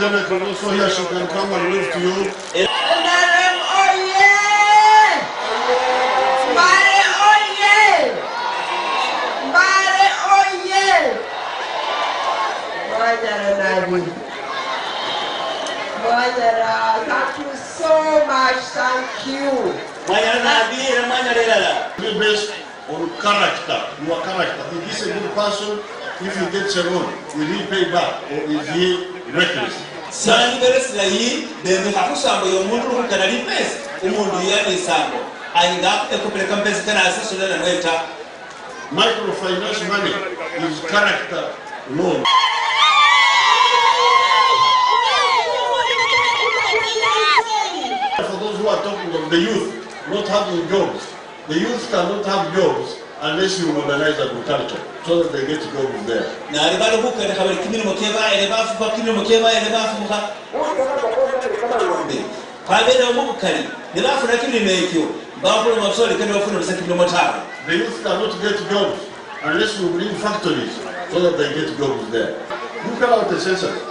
Lieutenant can also here, she can come and live to you. NRM oye! Mbare oye! Mbare oye! Bwanyara Nadi. Bwanyara, thank you so much, thank you. Bwanyara Nadi, Bwanyara Lala. Based on character, your character. If he's a good person, if he gets a loan, will he pay back or is he reckless? Sangi beres layi demi hakusambo yomundu kukanali pesa umundu yani sambo ainga ekupeleka mpesa tena asisho na nweta. Microfinance money is character loan. For those who are talking of the youth not having jobs, the youth cannot have jobs unless you modernize agriculture so that they get jobs there. Na ribalo buka ne kabali kimini mokeba ele bafu kwa kimini mokeba ele bafu muka. Kabela mukali ne bafu na kimini mekyo bafu na mafsoli kende bafuna bisa kimini motaro. The youth cannot get jobs unless we bring factories so that they get jobs there. Look at the census.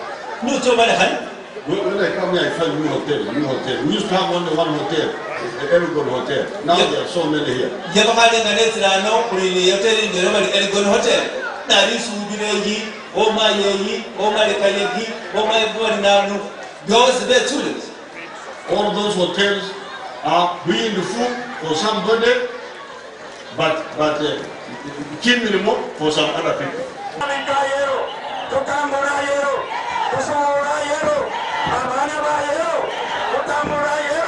No to bale han. When I come here, I find new hotel. We used to have only one hotel, the Elgon Hotel. Now there are so many here. Yabakale ngaletira no kuli hotel ndero bali Elgon Hotel. Na risu bireji, o mayeyi, o malekayegi, o mayebori nanu. Those the toilets. All those hotels are doing the food for somebody, but killing more for some other people. Amana ba yero, amana ba yero,